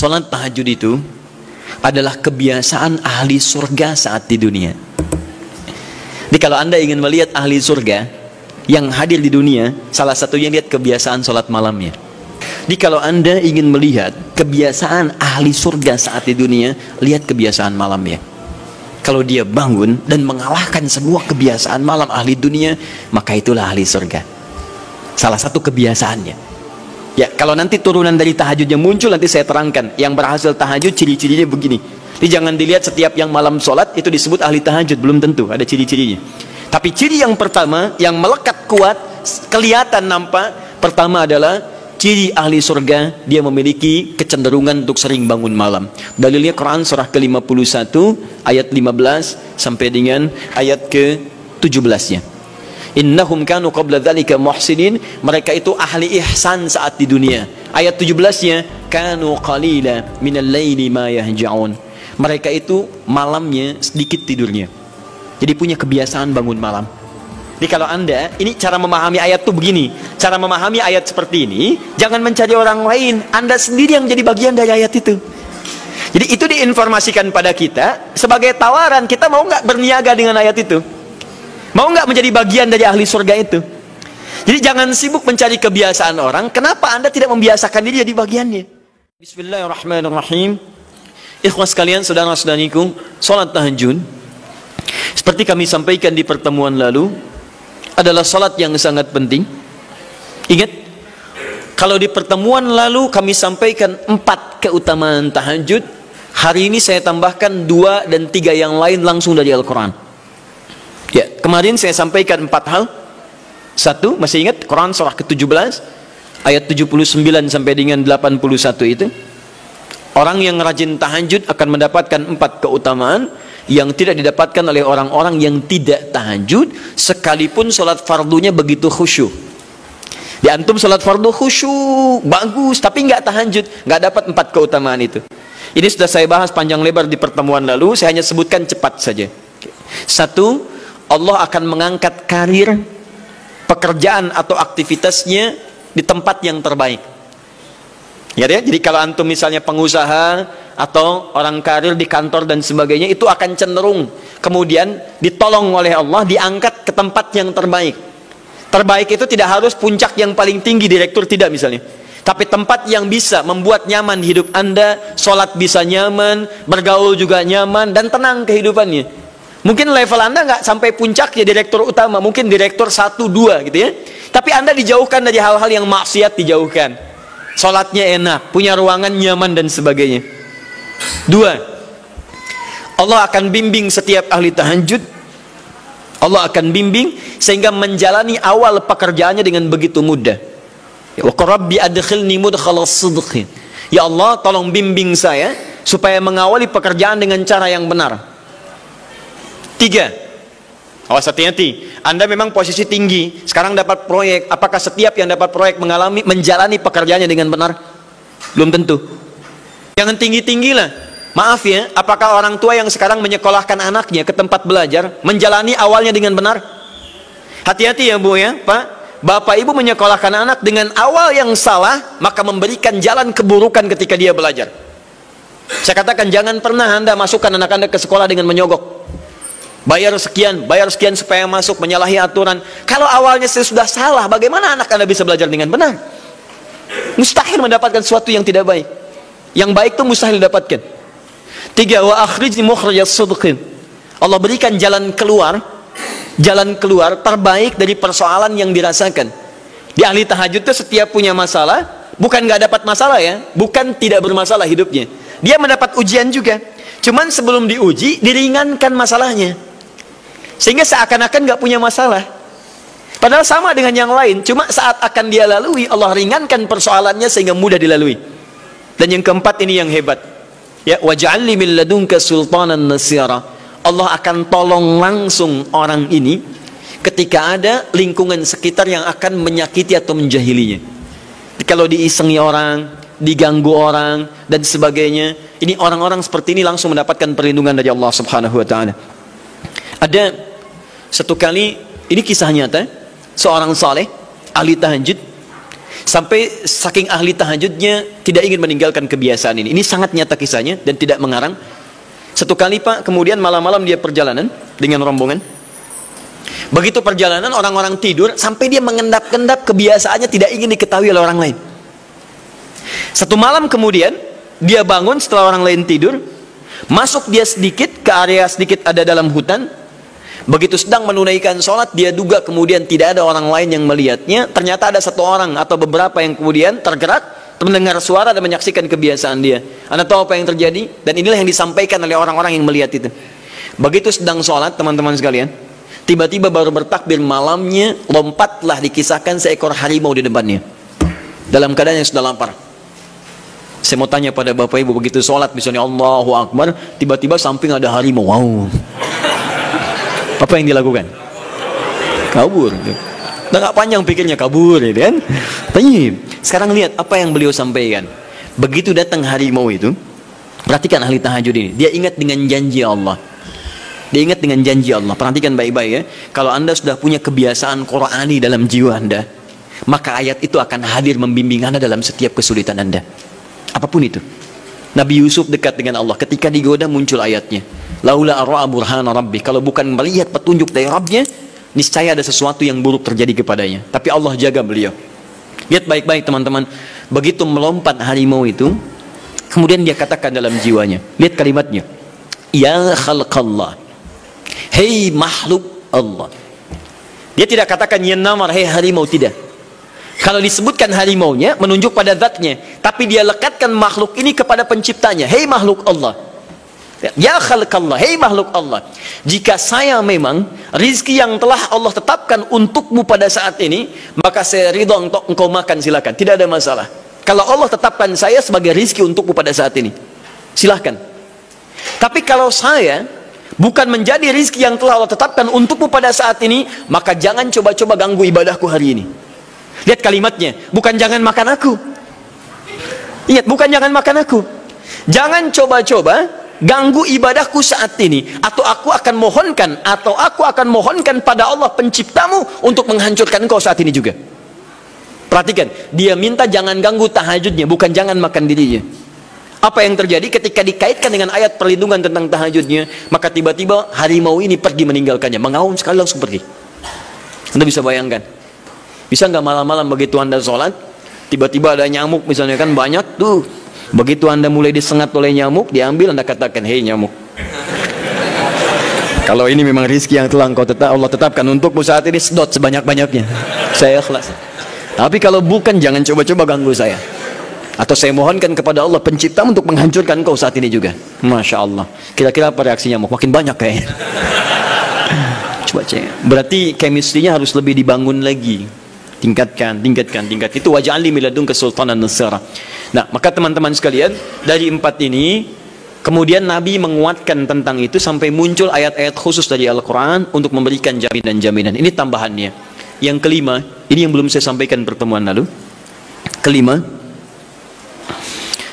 Salat tahajud itu adalah kebiasaan ahli surga saat di dunia. Jadi kalau Anda ingin melihat ahli surga yang hadir di dunia, salah satunya lihat kebiasaan salat malamnya. Jadi kalau Anda ingin melihat kebiasaan ahli surga saat di dunia, lihat kebiasaan malamnya. Kalau dia bangun dan mengalahkan semua kebiasaan malam ahli dunia, maka itulah ahli surga. Salah satu kebiasaannya. Ya, kalau nanti turunan dari tahajud yang muncul, nanti saya terangkan. Yang berhasil tahajud, ciri-cirinya begini. Jadi jangan dilihat setiap yang malam sholat itu disebut ahli tahajud, belum tentu, ada ciri-cirinya. Tapi ciri yang pertama, yang melekat kuat, kelihatan nampak, pertama adalah ciri ahli surga, dia memiliki kecenderungan untuk sering bangun malam. Dalilnya Quran surah ke-51 ayat 15 sampai dengan ayat ke-17-nya. Innahum kanu qabla dzalika muhsinin, mereka itu ahli ihsan saat di dunia. Ayat 17-nya, kanu qalila minal laili ma yahja'un. Mereka itu malamnya sedikit tidurnya. Jadi punya kebiasaan bangun malam. Jadi kalau Anda, ini cara memahami ayat itu begini. Cara memahami ayat seperti ini, jangan mencari orang lain. Anda sendiri yang menjadi bagian dari ayat itu. Jadi itu diinformasikan pada kita sebagai tawaran, kita mau nggak berniaga dengan ayat itu? Mau nggak menjadi bagian dari ahli surga itu? Jadi jangan sibuk mencari kebiasaan orang. Kenapa Anda tidak membiasakan diri jadi bagiannya? Bismillahirrahmanirrahim. Ikhwas sekalian, saudara-saudariku, salat tahajud seperti kami sampaikan di pertemuan lalu adalah salat yang sangat penting. Ingat, kalau di pertemuan lalu kami sampaikan 4 keutamaan tahajud, hari ini saya tambahkan 2 dan 3 yang lain langsung dari Al-Quran. Ya, kemarin saya sampaikan 4 hal. 1, masih ingat Quran surah ke-17 ayat 79 sampai dengan 81 itu. Orang yang rajin tahajud akan mendapatkan 4 keutamaan yang tidak didapatkan oleh orang-orang yang tidak tahajud, sekalipun sholat fardunya begitu khusyuk. Di antum sholat fardu khusyuk, bagus, tapi nggak tahajud, nggak dapat 4 keutamaan itu. Ini sudah saya bahas panjang lebar di pertemuan lalu, saya hanya sebutkan cepat saja. 1, Allah akan mengangkat karir, pekerjaan atau aktivitasnya di tempat yang terbaik. Ya, jadi kalau antum misalnya pengusaha atau orang karir di kantor dan sebagainya, itu akan cenderung kemudian ditolong oleh Allah, diangkat ke tempat yang terbaik. Terbaik itu tidak harus puncak yang paling tinggi, direktur, tidak misalnya. Tapi tempat yang bisa membuat nyaman hidup Anda, sholat bisa nyaman, bergaul juga nyaman, dan tenang kehidupannya. Mungkin level Anda nggak sampai puncak ya direktur utama, mungkin direktur 1, 2 gitu ya. Tapi Anda dijauhkan dari hal-hal yang maksiat, dijauhkan. Sholatnya enak, punya ruangan nyaman dan sebagainya. 2, Allah akan bimbing setiap ahli tahajud. Allah akan bimbing sehingga menjalani awal pekerjaannya dengan begitu mudah. Ya Rabbi adkhilni mudkhalas sidqin. Ya Allah, tolong bimbing saya supaya mengawali pekerjaan dengan cara yang benar. 3, awas hati-hati. Anda memang posisi tinggi, sekarang dapat proyek. Apakah setiap yang dapat proyek menjalani pekerjaannya dengan benar? Belum tentu. Jangan tinggi-tinggi lah. Maaf ya, apakah orang tua yang sekarang menyekolahkan anaknya ke tempat belajar menjalani awalnya dengan benar? Hati-hati ya Bu ya, Pak. Bapak Ibu menyekolahkan anak dengan awal yang salah, maka memberikan jalan keburukan ketika dia belajar. Saya katakan jangan pernah Anda masukkan anak Anda ke sekolah dengan menyogok. Bayar sekian supaya masuk, menyalahi aturan. Kalau awalnya sudah salah, bagaimana anak Anda bisa belajar dengan benar? Mustahil mendapatkan sesuatu yang tidak baik. Yang baik itu mustahil didapatkan. 3, wa akhrijni mukhrajas sidqin. Allah berikan jalan keluar terbaik dari persoalan yang dirasakan. Di ahli tahajud itu setiap punya masalah, bukan nggak dapat masalah ya, bukan tidak bermasalah hidupnya. Dia mendapat ujian juga. Cuman sebelum diuji, diringankan masalahnya. Sehingga seakan-akan nggak punya masalah. Padahal sama dengan yang lain. Cuma saat akan dia lalui, Allah ringankan persoalannya sehingga mudah dilalui. Dan yang keempat ini yang hebat. Ya, waj'alni min ladunka sultanan nasira. Allah akan tolong langsung orang ini ketika ada lingkungan sekitar yang akan menyakiti atau menjahilinya. Kalau diisengi orang, diganggu orang dan sebagainya, ini orang-orang seperti ini langsung mendapatkan perlindungan dari Allah Subhanahu wa taala. Ada satu kali, ini kisah nyata, seorang saleh ahli tahajud Sampai saking ahli tahajudnya tidak ingin meninggalkan kebiasaan ini. Ini sangat nyata kisahnya dan tidak mengarang. Satu kali Pak, kemudian malam-malam dia perjalanan dengan rombongan. Begitu perjalanan orang-orang tidur, sampai dia mengendap-endap, kebiasaannya tidak ingin diketahui oleh orang lain. Satu malam kemudian dia bangun setelah orang lain tidur, masuk dia sedikit ke area sedikit ada dalam hutan. Begitu sedang menunaikan sholat, dia duga kemudian tidak ada orang lain yang melihatnya. Ternyata ada satu orang atau beberapa yang kemudian tergerak, mendengar suara dan menyaksikan kebiasaan dia. Anda tahu apa yang terjadi? Dan inilah yang disampaikan oleh orang-orang yang melihat itu. Begitu sedang sholat, teman-teman sekalian, tiba-tiba baru bertakbir malamnya, lompatlah dikisahkan seekor harimau di depannya. Dalam keadaan yang sudah lapar. Saya mau tanya pada bapak ibu, begitu sholat misalnya Allahu Akbar, tiba-tiba samping ada harimau. Wow. Apa yang dilakukan? Kabur. Udah gak panjang pikirnya, kabur gitu kan. Tayyib. Sekarang lihat apa yang beliau sampaikan. Begitu datang harimau itu, perhatikan ahli tahajud ini, dia ingat dengan janji Allah. Dia ingat dengan janji Allah. Perhatikan baik-baik ya. Kalau Anda sudah punya kebiasaan Qur'ani dalam jiwa Anda, maka ayat itu akan hadir membimbing Anda dalam setiap kesulitan Anda. Apapun itu. Nabi Yusuf dekat dengan Allah. Ketika digoda muncul ayatnya. Laula arra'a burhana rabbi. Kalau bukan melihat petunjuk dari Rabbnya, niscaya ada sesuatu yang buruk terjadi kepadanya. Tapi Allah jaga beliau. Lihat baik-baik teman-teman. Begitu melompat harimau itu, kemudian dia katakan dalam jiwanya. Lihat kalimatnya. Ya khalqallah. Hei makhluk Allah. Dia tidak katakan ya namar, hei harimau, tidak. Kalau disebutkan harimaunya menunjuk pada zatnya, tapi dia lekatkan makhluk ini kepada penciptanya. Hei makhluk Allah. Ya khalqallah, hei makhluk Allah. Jika saya memang rizki yang telah Allah tetapkan untukmu pada saat ini, maka saya ridho untuk engkau makan, silakan, tidak ada masalah. Kalau Allah tetapkan saya sebagai rizki untukmu pada saat ini, silahkan. Tapi kalau saya bukan menjadi rizki yang telah Allah tetapkan untukmu pada saat ini, maka jangan coba-coba ganggu ibadahku hari ini. Lihat kalimatnya, bukan jangan makan aku. Lihat, bukan jangan makan aku. Jangan coba-coba ganggu ibadahku saat ini, atau aku akan mohonkan pada Allah penciptamu untuk menghancurkan engkau saat ini juga. Perhatikan, dia minta jangan ganggu tahajudnya, bukan jangan makan dirinya. Apa yang terjadi ketika dikaitkan dengan ayat perlindungan tentang tahajudnya, maka tiba-tiba harimau ini pergi meninggalkannya, mengaum sekali langsung pergi. Anda bisa bayangkan, bisa nggak malam-malam begitu Anda sholat, tiba-tiba ada nyamuk misalnya kan banyak tuh. Begitu Anda mulai disengat oleh nyamuk, diambil, Anda katakan, hei nyamuk, kalau ini memang rizki yang telah Allah tetapkan untukmu saat ini, sedot sebanyak-banyaknya, saya ikhlas. Tapi kalau bukan, jangan coba-coba ganggu saya. Atau saya mohonkan kepada Allah pencipta untuk menghancurkan engkau saat ini juga. Masya Allah. Kira-kira apa reaksi nyamuk? Makin banyak kayaknya. Coba cek. Berarti chemistry-nya harus lebih dibangun lagi. Tingkatkan. Itu waj'alni min ladunka sultanan nasira. Nah, maka teman-teman sekalian, dari 4 ini, kemudian Nabi menguatkan tentang itu sampai muncul ayat-ayat khusus dari Al-Quran untuk memberikan jaminan-jaminan. Ini tambahannya. Yang kelima, ini yang belum saya sampaikan pertemuan lalu. Kelima,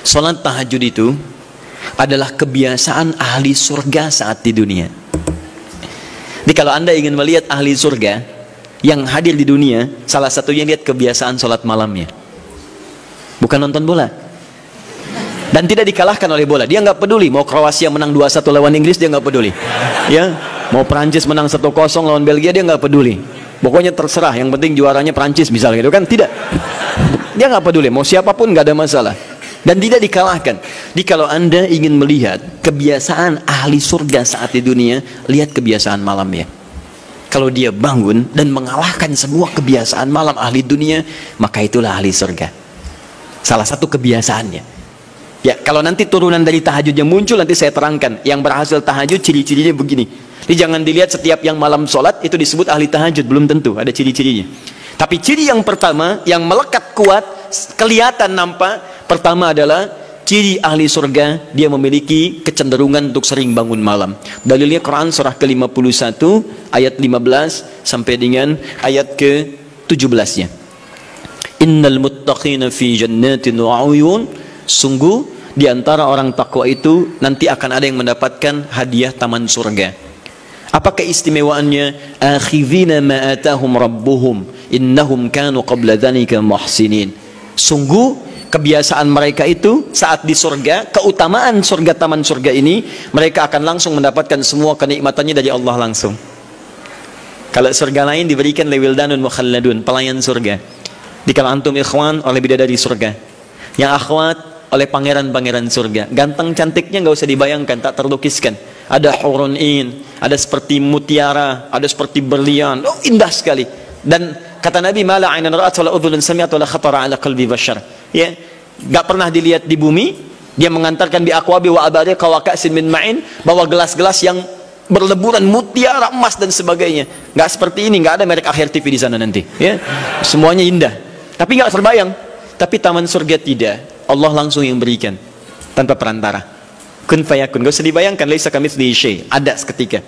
salat tahajud itu adalah kebiasaan ahli surga saat di dunia. Jadi kalau Anda ingin melihat ahli surga yang hadir di dunia, salah satunya lihat kebiasaan salat malamnya. Bukan nonton bola. Dan tidak dikalahkan oleh bola. Dia nggak peduli mau Kroasia menang 2-1 lawan Inggris, dia nggak peduli. Ya, mau Prancis menang 1-0 lawan Belgia, dia nggak peduli. Pokoknya terserah, yang penting juaranya Prancis misalnya gitu kan. Tidak. Dia nggak peduli, mau siapapun nggak ada masalah. Dan tidak dikalahkan. Jadi kalau Anda ingin melihat kebiasaan ahli surga saat di dunia, lihat kebiasaan malamnya. Kalau dia bangun dan mengalahkan semua kebiasaan malam ahli dunia, maka itulah ahli surga. Salah satu kebiasaannya. Ya, kalau nanti turunan dari tahajudnya muncul, nanti saya terangkan. Yang berhasil tahajud ciri-cirinya begini. Jadi jangan dilihat setiap yang malam sholat itu disebut ahli tahajud, belum tentu, ada ciri-cirinya. Tapi ciri yang pertama yang melekat kuat, kelihatan nampak, pertama adalah ciri ahli surga, dia memiliki kecenderungan untuk sering bangun malam. Dalilnya Quran surah ke-51 ayat 15 sampai dengan ayat ke-17-nya. Innal muttaqina fi jannatin wa 'uyun. Sungguh di antara orang takwa itu nanti akan ada yang mendapatkan hadiah taman surga. Apa keistimewaannya? Akhidhina ma atahum rabbuhum, innahum kanu qabla dzalika muhsinin. Sungguh kebiasaan mereka itu saat di surga, keutamaan surga, taman surga ini, mereka akan langsung mendapatkan semua kenikmatannya dari Allah langsung. Kalau surga lain diberikan lewildanun mukhalladun, pelayan surga. Di kalau antum ikhwan oleh bidadari surga, yang akhwat oleh pangeran-pangeran surga. Ganteng cantiknya nggak usah dibayangkan, tak terlukiskan. Ada hurun in, ada seperti mutiara, ada seperti berlian. Oh, indah sekali. Dan kata Nabi, mala ainan ra'at wala udhunun sami'at wala khatara ala qalbi bashar. Ya, nggak pernah dilihat di bumi. Dia mengantarkan bi aqwabi wa abariqa wa ka'sin min ma'in, bawa gelas-gelas yang berleburan mutiara, emas dan sebagainya. Nggak seperti ini, nggak ada merek Akhir TV di sana nanti. Ya, semuanya indah. Tapi nggak terbayang. Tapi taman surga tidak. Allah langsung yang berikan tanpa perantara. Kun fayakun, gak usah dibayangkan, laisa kamitslihi syai', ada seketika.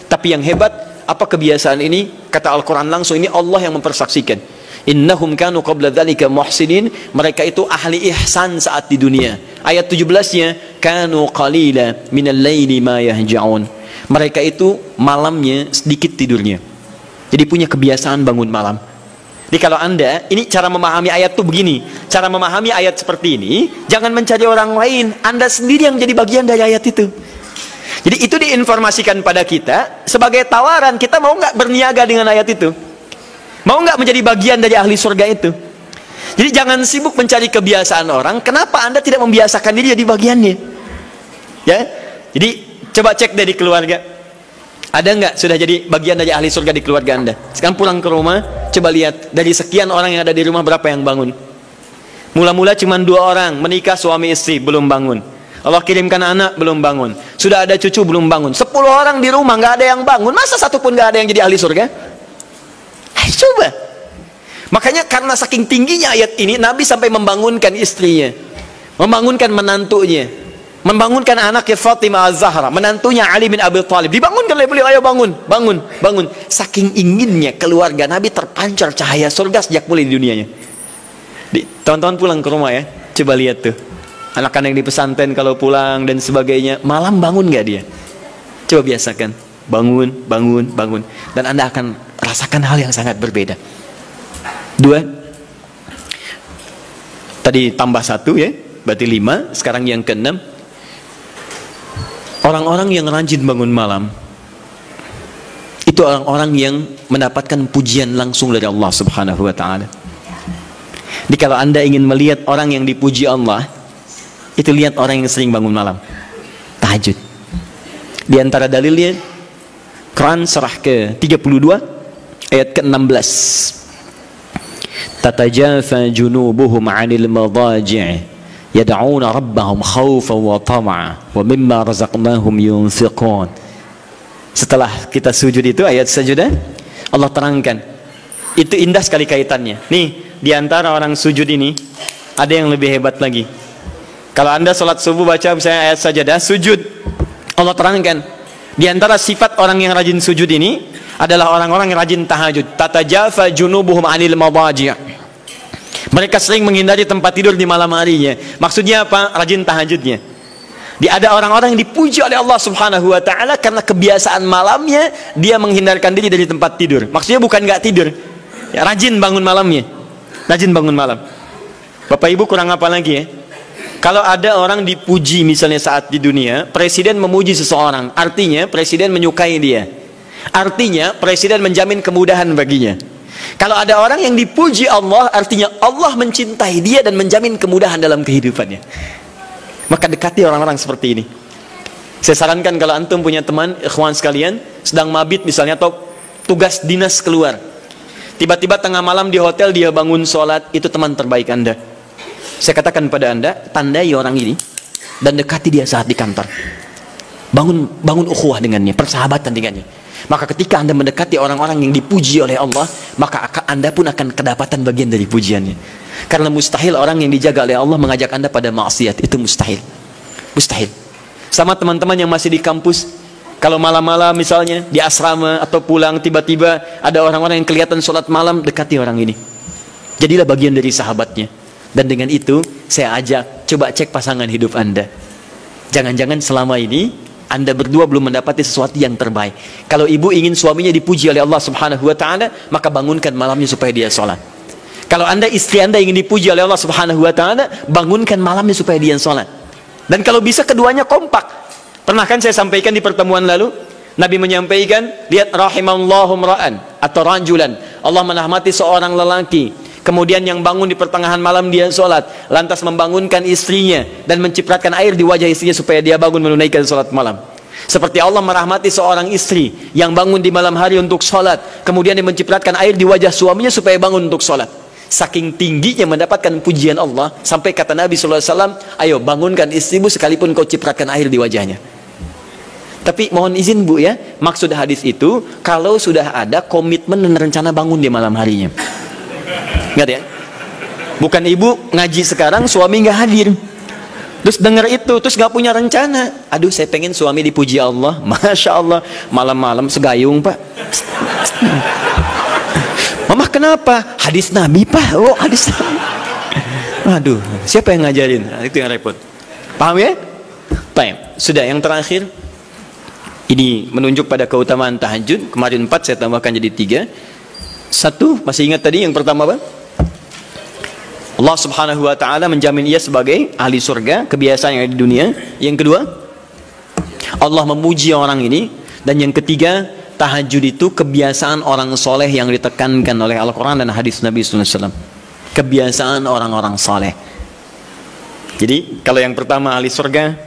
Tapi yang hebat, apa kebiasaan ini? Kata Al-Quran langsung, ini Allah yang mempersaksikan. Innahum kanu qabla dzalika muhsinin, mereka itu ahli ihsan saat di dunia. Ayat 17-nya, kanu qalila minal laili ma yahja'un. Mereka itu malamnya sedikit tidurnya. Jadi punya kebiasaan bangun malam. Jadi kalau Anda, ini cara memahami ayat itu begini. Cara memahami ayat seperti ini, jangan mencari orang lain. Anda sendiri yang menjadi bagian dari ayat itu. Jadi itu diinformasikan pada kita sebagai tawaran. Kita mau nggak berniaga dengan ayat itu? Mau nggak menjadi bagian dari ahli surga itu? Jadi jangan sibuk mencari kebiasaan orang. Kenapa Anda tidak membiasakan diri jadi bagiannya? Ya. Jadi coba cek dari keluarga. Ada nggak sudah jadi bagian dari ahli surga di keluarga Anda? Sekarang pulang ke rumah, coba lihat dari sekian orang yang ada di rumah berapa yang bangun. Mula-mula cuma 2 orang menikah suami istri belum bangun. Allah kirimkan anak belum bangun. Sudah ada cucu belum bangun. 10 orang di rumah nggak ada yang bangun. Masa satu pun nggak ada yang jadi ahli surga? Ayo coba. Makanya karena saking tingginya ayat ini, Nabi sampai membangunkan istrinya, membangunkan menantunya, membangunkan anaknya Fatimah Az-Zahra, menantunya Ali bin Abi Thalib. Dibangunkan oleh beliau, ayo bangun, bangun, bangun. Saking inginnya keluarga Nabi terpancar cahaya surga sejak mulai di dunianya. Tahun-tahun pulang ke rumah ya, coba lihat tuh. Anak-anak yang di pesantren kalau pulang dan sebagainya, malam bangun nggak dia? Coba biasakan, bangun, bangun, bangun. Dan Anda akan rasakan hal yang sangat berbeda. 2. Tadi tambah 1 ya, berarti 5. Sekarang yang ke-6. Orang-orang yang rajin bangun malam itu orang-orang yang mendapatkan pujian langsung dari Allah Subhanahu wa ta'ala. Jadi kalau Anda ingin melihat orang yang dipuji Allah, itu lihat orang yang sering bangun malam, tahajud. Di antara dalilnya Quran surah ke-32 ayat ke-16. Tatajafa junubuhum 'anil madaji' yad'una rabbahum khawfan wa tam'a wa mimma razaqnahum yunfiqun. Setelah kita sujud itu ayat sajudah, Allah terangkan. Itu indah sekali kaitannya. Nih, di antara orang sujud ini ada yang lebih hebat lagi. Kalau Anda sholat subuh baca misalnya ayat sajadah, sujud, Allah terangkan. Di antara sifat orang yang rajin sujud ini adalah orang-orang yang rajin tahajud. Tatajafa junubuhum 'anil madaji'. Mereka sering menghindari tempat tidur di malam harinya. Maksudnya apa? Rajin tahajudnya. Ada orang-orang yang dipuji oleh Allah Subhanahu wa ta'ala karena kebiasaan malamnya dia menghindarkan diri dari tempat tidur. Maksudnya bukan nggak tidur ya, rajin bangun malamnya. Rajin bangun malam. Bapak Ibu kurang apa lagi ya? Kalau ada orang dipuji misalnya saat di dunia, presiden memuji seseorang, artinya presiden menyukai dia. Artinya presiden menjamin kemudahan baginya. Kalau ada orang yang dipuji Allah, artinya Allah mencintai dia dan menjamin kemudahan dalam kehidupannya. Maka dekati orang-orang seperti ini. Saya sarankan kalau antum punya teman, ikhwan sekalian, sedang mabit misalnya atau tugas dinas keluar, tiba-tiba tengah malam di hotel dia bangun sholat, itu teman terbaik Anda. Saya katakan pada Anda, tandai orang ini dan dekati dia saat di kantor. Bangun ukhuwah dengannya, persahabatan dengannya. Maka ketika Anda mendekati orang-orang yang dipuji oleh Allah, maka Anda pun akan kedapatan bagian dari pujiannya. Karena mustahil orang yang dijaga oleh Allah mengajak Anda pada maksiat. Itu mustahil. Mustahil. Sama teman-teman yang masih di kampus, kalau malam-malam misalnya di asrama atau pulang, tiba-tiba ada orang-orang yang kelihatan sholat malam, dekati orang ini. Jadilah bagian dari sahabatnya. Dan dengan itu saya ajak, coba cek pasangan hidup Anda. Jangan-jangan selama ini Anda berdua belum mendapati sesuatu yang terbaik. Kalau ibu ingin suaminya dipuji oleh Allah Subhanahu wa taala, maka bangunkan malamnya supaya dia sholat. Kalau istri Anda ingin dipuji oleh Allah Subhanahu wa taala, bangunkan malamnya supaya dia sholat. Dan kalau bisa keduanya kompak. Pernah kan saya sampaikan di pertemuan lalu, Nabi menyampaikan, lihat rahimallahu ra'an atau rajulan, Allah merahmati seorang lelaki, kemudian yang bangun di pertengahan malam dia sholat, lantas membangunkan istrinya dan mencipratkan air di wajah istrinya supaya dia bangun menunaikan sholat malam. Seperti Allah merahmati seorang istri yang bangun di malam hari untuk sholat, kemudian dia mencipratkan air di wajah suaminya supaya bangun untuk sholat. Saking tingginya mendapatkan pujian Allah, sampai kata Nabi SAW, ayo bangunkan istrimu sekalipun kau cipratkan air di wajahnya. Tapi mohon izin Bu ya, maksud hadis itu kalau sudah ada komitmen dan rencana bangun di malam harinya. Ingat ya, bukan ibu ngaji sekarang suami nggak hadir, terus dengar itu terus nggak punya rencana. Aduh saya pengen suami dipuji Allah, masya Allah malam-malam segayung Pak. Mama kenapa? Hadis Nabi Pak. Oh hadis Nabi. Aduh siapa yang ngajarin? Nah, itu yang repot. Paham ya? Baik. Sudah yang terakhir. Ini menunjuk pada keutamaan tahajud. Kemarin 4 saya tambahkan jadi 3. 1 masih ingat tadi yang pertama apa? Allah Subhanahu wa taala menjamin ia sebagai ahli surga, kebiasaan yang ada di dunia. Yang kedua, Allah memuji orang ini. Dan yang ketiga, tahajud itu kebiasaan orang soleh yang ditekankan oleh Al-Quran dan hadis Nabi SAW. Kebiasaan orang-orang soleh. Jadi kalau yang pertama ahli surga,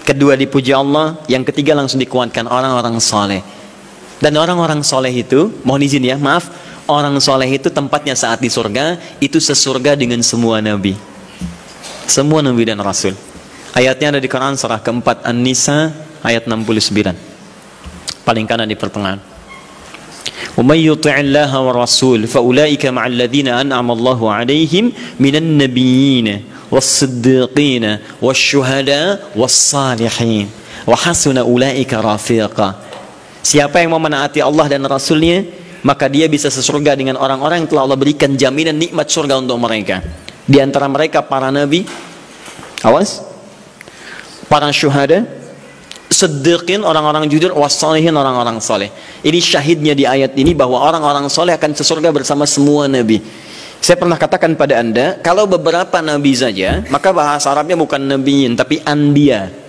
kedua dipuji Allah, yang ketiga langsung dikuatkan orang-orang soleh. Dan orang-orang soleh itu, mohon izin ya, maaf, orang soleh itu tempatnya saat di surga itu sesurga dengan semua nabi, semua nabi dan rasul. Ayatnya ada di Quran surah keempat An-Nisa ayat 69. Paling kanan di pertengahan. Wa may yuti'illaha wa rasul fa ulaika ma'al ladzina an'ama Allahu 'alaihim minan nabiyyin was-siddiqin wasyuhada was-salihin wa hasuna ulaika rafiqa. Siapa yang mau menaati Allah dan Rasulnya, maka dia bisa sesurga dengan orang-orang yang telah Allah berikan jaminan nikmat surga untuk mereka. Di antara mereka para nabi, awas, para syuhada, siddiqin orang-orang jujur, wassalihin orang-orang soleh. Ini syahidnya di ayat ini bahwa orang-orang soleh akan sesurga bersama semua nabi. Saya pernah katakan pada Anda, kalau beberapa nabi saja, maka bahasa Arabnya bukan nabiyin tapi anbiya.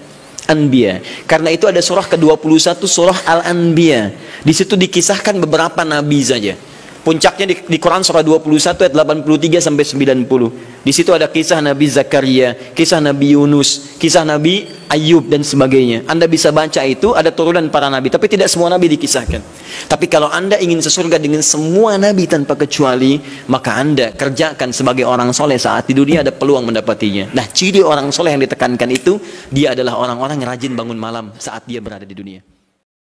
Anbiya. Karena itu ada surah ke-21 surah Al-Anbiya. Di situ dikisahkan beberapa nabi saja. Puncaknya di Quran surah 21 ayat 83 sampai 90. Di situ ada kisah Nabi Zakaria, kisah Nabi Yunus, kisah Nabi Ayub dan sebagainya. Anda bisa baca itu, ada turunan para nabi, tapi tidak semua nabi dikisahkan. Tapi kalau Anda ingin sesurga dengan semua nabi tanpa kecuali, maka Anda kerjakan sebagai orang soleh saat di dunia ada peluang mendapatinya. Nah, ciri orang soleh yang ditekankan itu, dia adalah orang-orang yang rajin bangun malam saat dia berada di dunia.